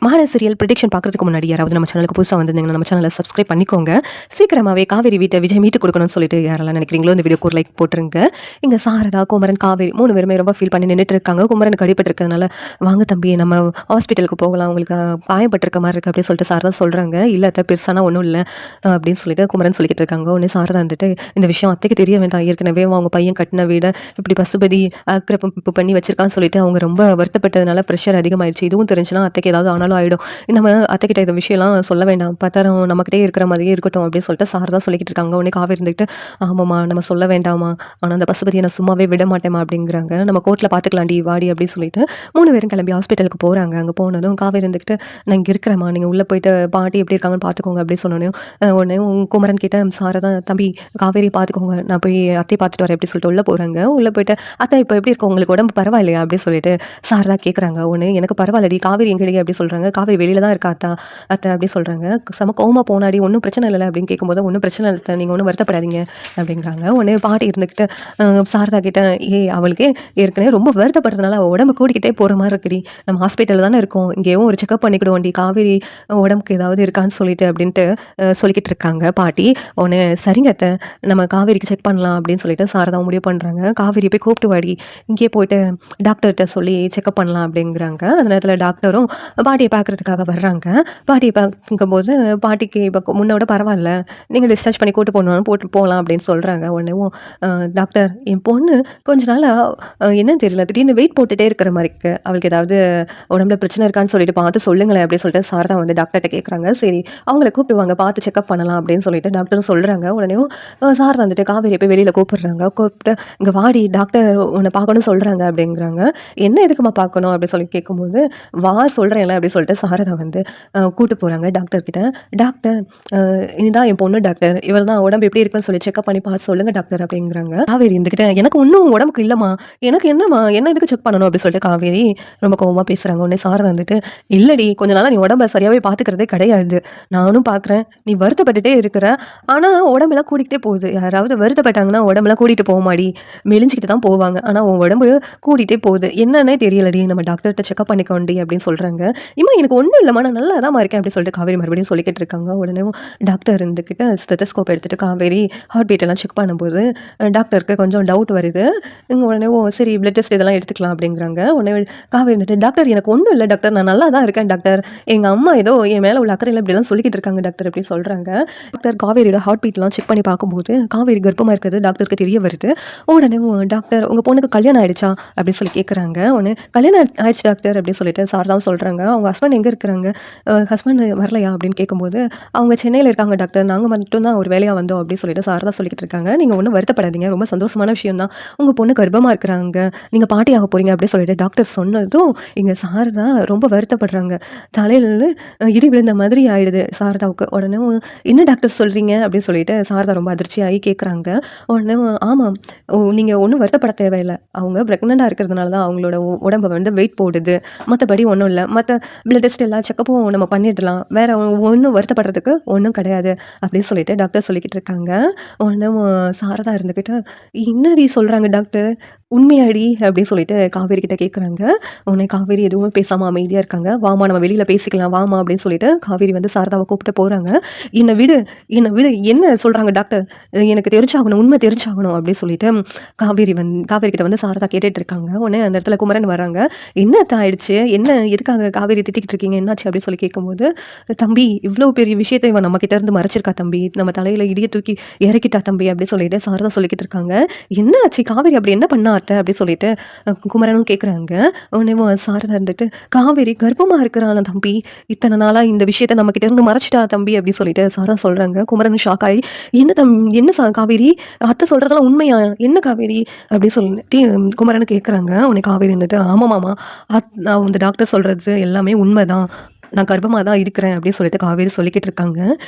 மகான serial prediction பார்க்கறதுக்கு முன்னாடி யாராவது நம்ம சேனலுக்கு புதுசாக வந்திருந்தீங்கன்னா நம்ம சேனலை சப்ஸ்கிரைப் பண்ணிக்கோங்க. சீக்கிரமாகவே காவேரி வீட்டை விஜய் மீட்டு கொடுக்கணும்னு சொல்லிட்டு யாரெல்லாம் நினைக்கிறீங்களோ இந்த வீடியோக்கு ஒரு லைக் போட்டுருங்க. இங்கே சாரதா, குமரன், காவேரி 3 பேருமே ரொம்ப ஃபீல் பண்ணி நின்றுட்டு இருக்காங்க. குமரனுக்கு அடிபட்டிருக்கிறதுனால வாங்க தம்பி நம்ம ஹாஸ்பிட்டலுக்கு போகலாம், உங்களுக்கு காயப்பட்டிருக்க மாதிரி இருக்குது அப்படின்னு சொல்லிட்டு சாரதா சொல்கிறாங்க. இல்லை அத்தை பெருசானா ஒன்றும் இல்லை அப்படின்னு சொல்லிட்டு குமரன் சொல்லிக்கிட்டு இருக்காங்க. உடனே சாரதா வந்துட்டு இந்த விஷயம் அத்தைக்கு தெரிய வேண்டாம், ஏற்கனவே அவங்க பையன் கட்டின வீடை இப்படி பசுபதி ஆக்கிரமிப்பு பண்ணி வச்சிருக்கான்னு சொல்லிட்டு அவங்க ரொம்ப வருத்தப்பட்டதுனால ப்ரெஷர் அதிகமாயிடுச்சு. இதுவும் தெரிஞ்சுன்னா அத்தைக்கு ஏதாவது ஆனாலும் ஆகிடும், நம்ம அத்தைக்கிட்ட இந்த விஷயம்லாம் சொல்ல வேண்டாம், பத்திரம் நம்மக்கிட்டே இருக்கிற மாதிரியே இருக்கட்டும் அப்படின்னு சொல்லிட்டு சாரதா சொல்லிக்கிட்டு இருக்காங்க. உடனே காவேரி இருந்துக்கிட்டு ஆமாம்மா நம்ம சொல்ல வேண்டாமா, ஆனால் அந்த பசுபதியை நான் சும்மாவே விட மாட்டேமா அப்படிங்கிறாங்க. நம்ம கோர்ட்டில் பார்த்துக்கலாண்டி வாடி அப்படின்னு சொல்லிட்டு 3 பேரும் கிளம்பி ஹாஸ்பிட்டலுக்கு போகிறாங்க. அங்கே போனதும் காவேரி இருந்துக்கிட்டு நான் இங்கே இருக்கிறேம்மா, நீங்கள் உள்ளே போயிட்டு பாட்டி எப்படி இருக்காங்கன்னு பார்த்துக்கோங்க அப்படின்னு சொன்னோன்னே உடனே குமரன் கிட்ட சாரதா தம்பி காவேரி பார்த்துக்கோங்க, நான் போய் அத்தை பார்த்துட்டு வரேன் அப்படின்னு சொல்லிட்டு உள்ளே போகிறாங்க. உள்ளே போயிட்டு அத்தை இப்போ எப்படி இருக்கும், உங்களுக்கு உடம்பு பரவாயில்லையா அப்படின்னு சொல்லிட்டு சாரதா கேட்குறாங்க. உடனே எனக்கு பரவாயில்லடி, காவேரி எங்கடி அப்படி சொல்கிறாங்க. காவேரி வெளியில் தான் இருக்கா அத்தா அத்தை அப்படி சொல்கிறாங்க. செம கோவமாக போனாடி, ஒன்றும் பிரச்சனை இல்லை அப்படின்னு கேட்கும்போது ஒன்றும் பிரச்சனை இல்லை, நீங்கள் ஒன்றும் வருத்தப்படாதீங்க அப்படிங்கிறாங்க. உடனே பாட்டி இருந்துக்கிட்டு சாரதா கிட்ட அவளுக்கு ஏற்கனவே ரொம்ப வருத்தப்படுறதுனால அவள் உடம்பு கூடிக்கிட்டே போகிற மாதிரி இருக்குடி, நம்ம ஹாஸ்பிட்டலில் தானே இருக்கோம், இங்கேயும் ஒரு செக்அப் பண்ணிக்கிடுவோண்டி, காவேரி உடம்புக்கு ஏதாவது இருக்கான்னு சொல்லிட்டு அப்படின்ட்டு சொல்லிக்கிட்டு இருக்காங்க பாட்டி. உடனே சரிங்க அத்தை நம்ம காவேரிக்கு செக் பண்ணலாம் அப்படின்னு சொல்லிட்டு சாரதா முடிவு பண்ணுறாங்க. காவேரி போய் கூப்பிட்டு வாடி, இங்கேயே போயிட்டு டாக்டர்கிட்ட சொல்லி செக்அப் பண்ணலாம் அப்படிங்கிறாங்க. அந்த நேரத்தில் டாக்டரும் பாட்டியை பார்க்குறதுக்காக வர்றாங்க. பாட்டியை பார்க்கும்போது பாட்டிக்கு இப்போ முன்னோட பரவாயில்ல, நீங்கள் டிஸ்சார்ஜ் பண்ணி போட்டு போகலாம் அப்படின்னு சொல்கிறாங்க. உடனே டாக்டர் என் பொண்ணு கொஞ்ச நாளாக என்னன்னு தெரியல திடீர்னு வெயிட் போட்டுகிட்டே இருக்கிற மாதிரி இருக்குது, அவளுக்கு ஏதாவது உடம்புல பிரச்சனை இருக்கான்னு சொல்லிட்டு பார்த்து சொல்லுங்களேன் அப்படின்னு சொல்லிட்டு சாரதா வந்து டாக்டர்கிட்ட கேட்குறாங்க. சரி அவங்கள கூப்பிடுவாங்க, பார்த்து செக்அப் பண்ணலாம் அப்படின்னு சொல்லிட்டு டாக்டரும் சொல்கிறாங்க. உடனே சாரதா வந்துட்டு காவேரியை போய் வெளியில் கூப்பிடுறாங்க. கூப்பிட்டு இங்கே வாடி டாக்டர் உன்னை பார்க்கணும்னு சொல்கிறாங்க அப்படிங்கிறாங்க. என்ன எதுக்குமா பார்க்கணும் அப்படின்னு சொல்லி கேட்கும்போது வா சொல்கிறேன்ல அப்படி சொல்லிட்டு சாரதா வந்து கூட்டு போகிறாங்க டாக்டர்கிட்ட. டாக்டர் இதுதான் என் பொண்ணு டாக்டர், இவள் தான் உடம்பு எப்படி இருக்குன்னு சொல்லி செக்அப் பண்ணி பார்த்து சொல்லுங்கள் டாக்டர் அப்படிங்கிறாங்க. காவேரி இருந்துக்கிட்ட எனக்கு ஒன்றும் உடம்புக்கு இல்லைம்மா, எனக்கு என்னம்மா என்ன இதுக்கு செக் பண்ணணும் அப்படின்னு சொல்லிட்டு காவேரி ரொம்ப கோவமாக பேசுகிறாங்க. உடனே சாரதா வந்துட்டு இல்லடி கொஞ்ச நாளாக நீ உடம்பை சரியாகவே பார்த்துக்கிறதே கிடையாது, நானும் பார்க்குறேன், நீ வருத்தப்பட்டுட்டே இருக்கிற, ஆனால் உடம்பெல்லாம் கூட்டிகிட்டே போகுது, யாராவது வருத்தப்பட்டாங்கன்னா உடம்பெல்லாம் கூட்டிகிட்டு போக மாடி, மெலிஞ்சிக்கிட்டு தான் போவாங்க, ஆனால் உன் உடம்பு கூட்டிகிட்டே போகுது, என்னன்னே தெரியலடி, நம்ம டாக்டர்கிட்ட செக்அப் பண்ணிக்கோண்டி அப்படின்னு சொல்கிறாங்க. இம்மா எனக்கு ஒன்றும் இல்லைம்மா நான் நல்லா தான் இருக்கேன் அப்படின்னு சொல்லிட்டு காவேரி மறுபடியும் சொல்லிக்கிட்டு இருக்காங்க. உடனே டாக்டர் இருந்துக்கிட்ட ஸ்டெத்தஸ்கோப் எடுத்துகிட்டு காவேரி ஹார்ட் பீட் எல்லாம் செக் பண்ணும்போது டாக்டருக்கு கொஞ்சம் டவுட் வருது. உடனே சரி பிளட் டெஸ்ட் இதெல்லாம் எடுத்துக்கலாம் அப்படிங்கிறாங்க. உடனே காவேரி இருந்துட்டு டாக்டர் எனக்கு ஒன்றும் இல்லை டாக்டர், நான் நல்லா தான் இருக்கேன் டாக்டர், எங்கள் அம்மா ஏதோ என் மேலே உள்ள அக்கறையில் இப்படிலாம் சொல்லிக்கிட்டு இருக்காங்க டாக்டர் அப்படி சொல்கிறாங்க. டாக்டர் காவேரியோட ஹார்ட் பீட்லாம் செக் பண்ணி பார்க்கும்போது காவேரி கர்ப்பமாக இருக்கிறது டாக்டருக்கு தெரிய வருது. உடனே டாக்டர் உங்கள் பொண்ணுக்கு கல்யாணம் ஆகிடுச்சா அப்படின்னு சொல்லி கேட்குறாங்க. உடனே கல்யாணம் ஆயிடுச்சு டாக்டர் அப்படின்னு சொல்லிட்டு சாரதாவும் சொல்கிறாங்க. அவங்க ஹஸ்பண்ட் எங்கே இருக்கிறாங்க, ஹஸ்பண்ட் வரலையா அப்படின்னு கேட்கும்போது அவங்க சென்னையில் இருக்காங்க டாக்டர், நாங்கள் மட்டும் தான் ஒரு வேலையாக வந்தோம் அப்படின்னு சொல்லிட்டு சாரதா சொல்லிக்கிட்டு இருக்காங்க. நீங்கள் ஒன்றும் வருத்தப்படாதீங்க, ரொம்ப சந்தோஷமான விஷயம் தான், உங்கள் பொண்ணு கர்ப்பமாக இருக்கிறாங்க, நீங்கள் பாட்டியாக போகிறீங்க அப்படின்னு சொல்லிட்டு டாக்டர் சொன்னதும் இங்கே சாரதா ரொம்ப வருத்தப்படுறாங்க. தலையில் இடி விழுந்த மாதிரி ஆயிடுது சாரதாவுக்கு. உடனே என்ன டாக்டர் சொல்கிறீங்க அப்படின்னு சொல்லிட்டு சாரதா ரொம்ப அதிர்ச்சியாகி கேட்குறாங்க. உடனே ஆமாம் நீங்கள் ஒன்றும் வருத்தப்பட தேவையில்லை, அவங்க ப்ரெக்னெண்ட்டாக இருக்கிறதுனால தான் அவங்களோட உடம்பை வந்து வெயிட் போடுது, மற்றபடி ஒன்றும் இல்லை, மற்ற பிளட் டெஸ்ட் எல்லா செக்கப்பும் நம்ம பண்ணிடலாம், வேறு ஒன்றும் வருத்தப்படுறதுக்கு ஒன்றும் கிடையாது அப்படின்னு சொல்லிட்டு டாக்டர் சொல்லிக்கிட்டு இருக்காங்க. உடனே சாரதா இருந்துக்கிட்டு என்னடி சொல்கிறாங்க டாக்டர், உண்மையாடி அப்படின்னு சொல்லிட்டு காவேரி கிட்ட கேட்குறாங்க. உடனே காவேரி எதுவும் பேசாமல் அமைதியாக இருக்காங்க. வாமா நம்ம வெளியில் பேசிக்கலாம் வாமா அப்படின்னு சொல்லிட்டு காவேரி வந்து சாரதாவை கூப்பிட்டு போகிறாங்க. என்னை விடு என்ன சொல்கிறாங்க டாக்டர், எனக்கு தெரிஞ்சாகணும், உண்மை தெரிஞ்சாகணும் அப்படின்னு சொல்லிட்டு காவேரி கிட்ட வந்து சாரதா கேட்டுட்டு இருக்காங்க. உடனே அந்த இடத்துல குமரன் வராங்க. என்ன ஆயிடுச்சு, என்ன எதுக்காக காவேரி திட்டிக்கிட்டு இருக்கீங்க, என்னாச்சு அப்படின்னு சொல்லி கேட்கும்போது தம்பி இவ்வளோ பெரிய விஷயத்தை இவன் நம்ம கிட்ட இருந்து மறைச்சிருக்கா தம்பி, நம்ம தலையில் இடியை தூக்கி இறக்கிட்டா தம்பி அப்படின்னு சொல்லிட்டு சாரதா சொல்லிக்கிட்டு இருக்காங்க. என்ன ஆச்சு காவேரி அப்படி என்ன பண்ணா அத்தை அப்படி சொல்லிட்டு குமரனும் கேட்குறாங்க. உடனே சாரதா இருந்துட்டு காவேரி கர்ப்பமாக இருக்கிறாள் தம்பி, இத்தனை நாளாக இந்த விஷயத்த நம்ம கிட்ட இருந்து மறைச்சிட்டா தம்பி அப்படி சொல்லிட்டு சாரதா சொல்கிறாங்க. குமரன் ஷாக் ஆகி என்ன காவேரி அத்தை சொல்கிறதெல்லாம் உண்மையா, என்ன காவேரி அப்படி சொல்லிட்டு குமரனு கேட்குறாங்க. உடனே காவேரி இருந்துட்டு ஆமாம்மாமா நான் இந்த டாக்டர் சொல்கிறது எல்லாமே உண்மைதான், நான் கர்ப்பமாக தான் இருக்கிறேன் அப்படின்னு சொல்லிட்டு காவேரி சொல்லிக்கிட்டு இருக்காங்க.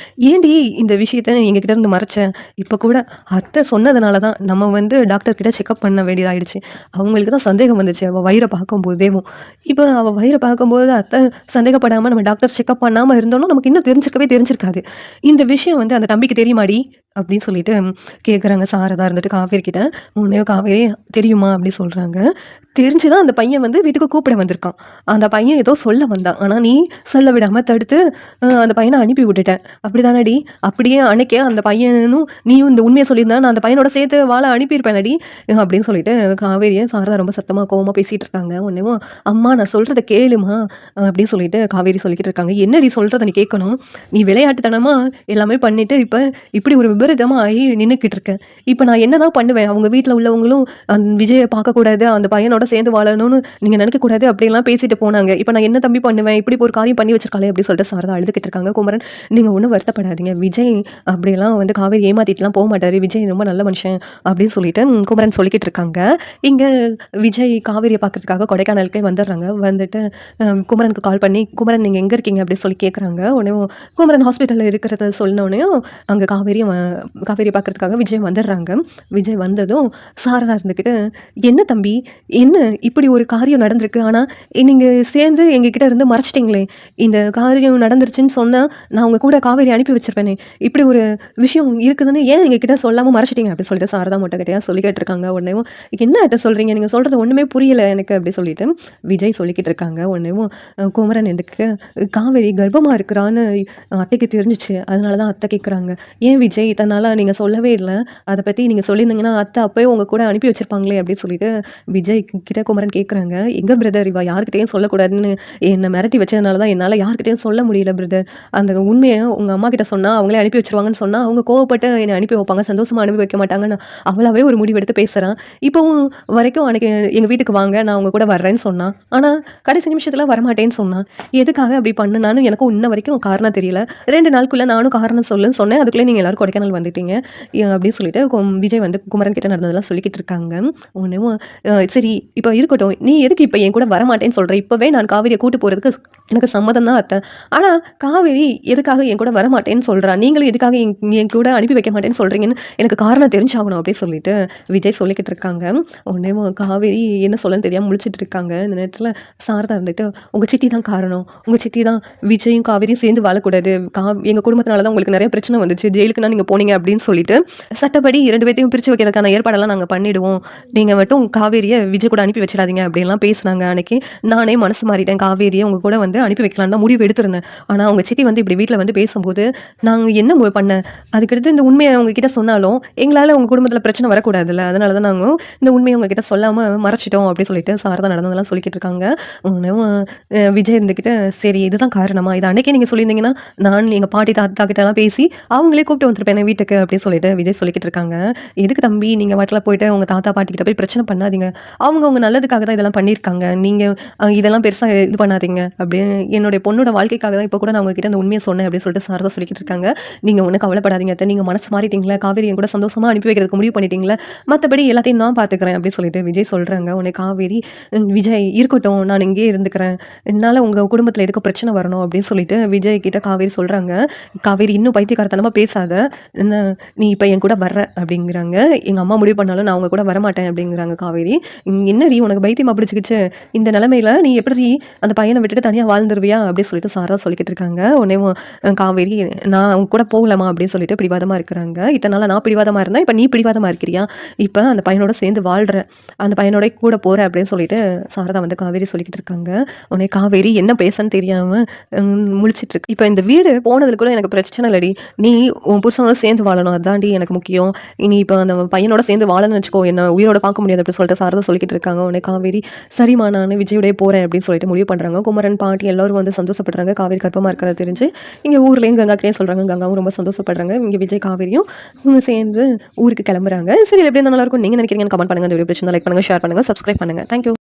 ஏண்டி இந்த விஷயத்த எங்ககிட்ட இருந்து மறைச்சேன், இப்போ கூட அத்தை சொன்னதுனால தான் நம்ம வந்து டாக்டர்கிட்ட செக்அப் பண்ண வேண்டியதாகிடுச்சு, அவங்களுக்கு தான் சந்தேகம் வந்துச்சு அவள் வயிறை பார்க்கும்போதேவும், இப்போ அவள் வயிறை பார்க்கும்போது அத்தை சந்தேகப்படாமல் நம்ம டாக்டர் செக்அப் பண்ணாமல் இருந்தோம்னா நமக்கு இன்னும் தெரிஞ்சிருக்காது, இந்த விஷயம் வந்து அந்த தம்பிக்கு தெரியுமாடி அப்படின்னு சொல்லிட்டு கேட்குறாங்க சாரதா இருந்துட்டு காவேரி கிட்ட. உடனே காவேரி தெரியுமா அப்படி சொல்கிறாங்க. தெரிஞ்சுதான் அந்த பையன் வந்து வீட்டுக்கு கூப்பிட வந்திருக்கான், அந்த பையன் ஏதோ சொல்ல வந்தான், ஆனால் நீ சொல்ல விடாம தடுத்து அந்த பையன அனுப்பி விட்டுட்டேன். அப்படிதானடி? அப்படியே அன்னைக்கே அந்த பையனும் நீயும் இந்த உண்மைய சொல்லியிருந்தா, நான் அந்த பையனோட சேர்த்து வாழ அனுப்பியிருப்பேன்லடி. அப்படின்னு சொல்லிட்டு காவேரியும் சாரதா ரொம்ப சத்தமா கோவமா பேசிட்டு இருக்காங்க. உடனேவும், "அம்மா நான் சொல்றத கேளும்மா" அப்படின்னு சொல்லிட்டு காவேரி சொல்லிக்கிட்டு இருக்காங்க. "என்னடி சொல்றத நீ கேட்கணும்? நீ விளையாட்டுத்தனமா எல்லாமே பண்ணிட்டு, இப்ப இப்படி ஒரு விபரீதமா ஆயி நின்னுக்கிட்டு இருக்க. இப்ப நான் என்னதான் பண்ணுவேன்? அவங்க வீட்ல உள்ளவங்களும் விஜய பார்க்கக்கூடாது, அந்த பையனோட சேர்ந்து வாழணும்னு நீங்க நினைக்கக்கூடாது அப்படிலாம் பேசிட்டு போனாங்க. இப்ப நான் என்ன தம்பி பண்ணுவேன்? இப்படி ஒரு காரியம் பண்ணி வச்சிருக்காளே அப்படின்னு சொல்லிட்டு சாரதா அழுதுகிட்டு இருக்காங்க. குமரன், நீங்க ஒண்ணும் வருத்தப்படாதீங்க. விஜய் அப்படியெல்லாம் வந்து காவேரி ஏமாத்திட்டுலாம் போமாட்டாரு. விஜய் ரொம்ப நல்ல மனுஷன் அப்படின்னு சொல்லிட்டு குமரன் சொல்லிக்கிட்டு இருக்காங்க. இங்க விஜய் காவேரிய பார்க்கறதுக்காக கொடைக்கானலுக்கே வந்துடுறாங்க. வந்துட்டு குமரனுக்கு கால் பண்ணி, "குமரன் நீங்க எங்க இருக்கீங்க?" அப்படின்னு சொல்லி கேட்குறாங்க. உடனே குமரன் ஹாஸ்பிட்டல்ல இருக்கிறத சொன்ன உடனேயும் அங்க காவேரிய பார்க்கறதுக்காக விஜய் வந்துடுறாங்க. விஜய் வந்ததும் சாரதா இருந்துக்கிட்டு, "என்ன தம்பி? என்ன இப்படி ஒரு காரியம் நடந்திருக்கு. ஆனா நீங்க சேர்ந்து எங்ககிட்ட இருந்து மறைச்சிட்டீங்களே! இந்த காரியம் நடந்துருச்சுன்னு சொன்னா, நான் உங்க கூட காவேரி அனுப்பி வச்சிருப்பேனே! இப்படி ஒரு விஷயம் இருக்குதுன்னு ஏன் எங்ககிட்ட சொல்லாம மறைச்சிட்டீங்க?" அப்படின்னு சொல்லிட்டு சாரதா மொட்டைக்கட்டையா சொல்லி கேட்டுருக்காங்க. உடனேவும், "என்ன அத்த சொல்றீங்க? நீங்க சொல்றது ஒண்ணுமே புரியல எனக்கு" அப்படி சொல்லிட்டு விஜய் சொல்லிக்கிட்டு இருக்காங்க. உடனேவும் குமரன் எந்துக்கிட்டு, "காவேரி கர்ப்பமா இருக்கிறான்னு அத்தைக்கு தெரிஞ்சுச்சு. அதனால தான் அத்தை கேட்குறாங்க. ஏன் விஜய் இத்தன நாளா நீங்க சொல்லவே இல்ல? அத பத்தி நீங்க சொல்லியிருந்தீங்கன்னா, அத்தை அப்பவே உங்க கூட அனுப்பி வச்சிருப்பாங்களே!" அப்படின்னு சொல்லிட்டு விஜய் கிட்ட குமரன் கேட்குறாங்க. "எங்க பிரதர் இவ யார்கிட்டயும் சொல்லக்கூடாதுன்னு என்ன மிரட்டி வச்சதுனால தான் என்னால யார்கிட்டயும் சொல்ல முடியல பிரதர். அந்த உண்மைய உங்க அம்மாகிட்ட சொன்னா, அவங்களே அனுப்பி வச்சுருவாங்கன்னு சொன்னா, அவங்க கோவப்பட்டு என்ன அனுப்பி வைப்பாங்க. சந்தோஷமா அனுப்பி வைக்க மாட்டாங்கன்னு அவளாவே ஒரு முடிவெடுத்து பேசுறா. இப்பவும் வரைக்கும் அன்னைக்கு எங்க வீட்டுக்கு வாங்க, நான் உங்க கூட வர்றேன்னு சொன்னா. ஆனா, கடைசி நிமிஷத்துல வரமாட்டேன்னு சொன்னா. எதுக்காக அப்படி பண்ணுனான்னு எனக்கும் இன்ன வரைக்கும் காரணம் தெரியல. 2 நாளுக்குள்ள நானும் காரணம் சொல்லுன்னு சொன்னேன். அதுக்குள்ளே நீங்க எல்லாரும் கொடைக்கானல் வந்துட்டீங்க." அப்படின்னு சொல்லிட்டு விஜய் வந்து குமரன் கிட்ட நடந்ததெல்லாம் சொல்லிக்கிட்டு இருக்காங்க. உடனேவும், "சரி இப்ப இருக்கட்டும். நீ எதுக்கு இப்ப என் கூட வரமாட்டேன்னு சொல்ற? இப்பவே நான் காவேரிய கூட்டு போறதுக்கு எனக்கு சம்மதம் தான் அத்த. ஆனா காவேரி எதுக்காக என் கூட வரமாட்டேன்னு சொல்றா? நீங்களும் எதுக்காக என் கூட அனுப்பி வைக்க மாட்டேன்னு சொல்றீங்கன்னு எனக்கு காரணம் தெரிஞ்சாகணும்." அப்படின்னு சொல்லிட்டு விஜய் சொல்லிக்கிட்டு இருக்காங்க. உடனேவும் காவேரி என்ன சொல்லன்னு தெரியாம முழிச்சிட்டு இருக்காங்க. இந்த நேரத்துல சாரதா இருந்துட்டு, "உங்க சித்தி தான் காரணம். உங்க சித்தி தான் விஜயும் காவேரியும் சேர்ந்து வாழக்கூடாது. எங்க குடும்பத்தினால தான் உங்களுக்கு நிறைய பிரச்சனை வந்துச்சு. ஜெயிலுக்குன்னா நீங்க போனீங்க அப்படின்னு சொல்லிட்டு, சட்டப்படி 2 பேத்தையும் பிரிச்சு வைக்கிறதுக்கான ஏற்பாடெல்லாம் நாங்க பண்ணிடுவோம். நீங்க மட்டும் காவேரிய விஜய் கூட அனுப்பி வச்சிடாதீங்க." அப்படின்லாம் பேசுனாங்க அன்னைக்கு. நானே மனசு மாறிட்டேன். காவேரிய உங்க கூட வந்து அனுப்பி வைக்கலான்னு தான் முடிவு எடுத்திருந்தேன். ஆனா உங்க சித்தி வந்து இப்படி வீட்ல வந்து பேசும்போது, நாங்க என்ன பண்ணேன்? அதுக்கடுத்து இந்த உண்மைய அவங்க கிட்ட சொன்னாலும், எங்களால உங்க குடும்பத்தில பிரச்சனை வரக்கூடாதுல்ல. அதனால தான் நாங்க இந்த உண்மைய உங்க கிட்ட சொல்லாம மறைச்சிட்டோம் அப்படின்னு சொல்லிட்டு சாரதா நடந்ததெல்லாம் சொல்லிக்கிட்டு இருக்காங்க. உடனேவும் விஜய் இருந்துகிட்டு, "சரி இதுதான் காரணமா? இத அன்னைக்கே நீங்க சொல்லியிருந்தீங்கன்னா, நான் எங்க பாட்டி, தாத்தா கிட்டலாம் பேசி அவங்களே கூப்பிட்டு வந்திருப்பேனே வீட்டுக்கு" அப்படின்னு சொல்லிட்டு விஜய் சொல்லிக்கிட்டு இருக்காங்க. "எதுக்கு தம்பி நீங்க பாட்டுல போயிட்டு உங்க தாத்தா, பாட்டி கிட்ட போய் பிரச்சனை பண்ணாதீங்க. அவங்க உங்க நல்லதுக்காக தான் இதெல்லாம் பண்ணியிருக்காங்க. நீங்க இதெல்லாம் பெருசா இது பண்ணாதீங்க" அப்படின்னு, "என்னுடைய பொண்ணோட வாழ்க்கைக்காக தான் இப்ப கூட நான் உங்ககிட்ட அந்த உண்மைய சொன்னேன்" அப்படின்னு சொல்லிட்டு சாரதா சொல்லிக்கிட்டு இருக்காங்க. "நீங்க ஒண்ணும் கவலைப்படாதீங்க அத்த. நீங்க மனசு மாறிட்டீங்களா? காவேரி என் கூட சந்தோஷமா அனுப்பி வைக்கிறதுக்கு முடிவு பண்ணிட்டீங்களா? மத்தபடி எல்லாத்தையும் நான் பார்த்துக்கிறேன்" அப்படின்னு சொல்லிட்டு விஜய் சொல்றாங்க. உடனே காவேரி, "விஜய் இருக்கட்டும். நான் இங்கேயே இருந்துக்கிறேன். என்னால உங்க குடும்பத்தில எதுக்கு பிரச்சனை வரணும்" அப்படின்னு சொல்லிட்டு விஜய் கிட்ட காவேரி சொல்றாங்க. "காவேரி இன்னும் பைத்தியக்காரத்தனமா பேசாத. என்ன நீ இப்ப என் கூட வர்ற" அப்படிங்கிறாங்க. "எங்க அம்மா முடிவு பண்ணாலும் நான் உங்க கூட வரமாட்டேன்" அப்படிங்கிறாங்க காவேரி. "என்னடி உனக்கு பைத்தியமா பிடிச்சுக்கிச்சு? இந்த நிலைமையில நீ எப்படி அந்த பையன விட்டுட்டு தனியா வாழ்ந்துருவியா?" அப்படின்னு சொல்லிட்டு சாரதா சொல்லிக்கிட்டு இருக்காங்க. உடனேவும் காவேரி, "நான் உங்க கூட போகலாமா?" அப்படின்னு சொல்லிட்டு பிடிவாதமா இருக்கிறாங்க. "இத்தன நாளா நான் பிடிவாதமா இருந்தேன். இப்ப நீ பிடிவாதமா இருக்கிறியா? இப்ப அந்த பையனோட சேர்ந்து வாழ்ற. அந்த பையனோட கூட போற" அப்படின்னு சொல்லிட்டு சாரதா வந்து காவேரி சொல்லிக்கிட்டு இருக்காங்க. உடனே காவேரி என்ன பேசன்னு தெரியாம முழிச்சிட்டு இருக்கு. "இப்ப இந்த வீடு போனதுல கூட எனக்கு பிரச்சனை இல்லடி. நீ உன் புருஷனோட சேர்ந்து வாழணும். அதான்டி எனக்கு முக்கியம். நீ இப்ப அந்த பையனோட சேர்ந்து வாழணும்னு வச்சுக்கோ, என்ன உயிரோட பார்க்க முடியாது" அப்படின்னு சொல்லிட்டு சாரதா சொல்லிக்கிட்டு இருக்காங்க. உடனே காவேரி, "சரிம்மா நானு விஜயோடயே போறேன்" அப்படின்னு சொல்லிட்டு முடிவு பண்றாங்க. குமரன், பாட்டி எல்லாரும் வந்து சந்தோஷப்படுறாங்க. காவேரி கர்ப்பமா இருக்கிறத தெரிஞ்சு. இங்க ஊர்லயும் கங்கா கிட்டயும் சொல்றாங்க. கங்காவும் ரொம்ப சந்தோஷப்படுறாங்க. இங்க விஜய், காவேரியும் சேர்ந்து ஊருக்கு கிளம்புறாங்க. சரி எப்படி இருந்தா நல்லா இருக்கும் நீங்க நினைக்கிறீங்கன்னு கமெண்ட் பண்ணுங்க. இந்த வீடியோ பிடிச்சிருந்தா லைக் பண்ணுங்க, ஷேர் பண்ணுங்க, சப்ஸ்கிரைப் பண்ணுங்க. Thank you.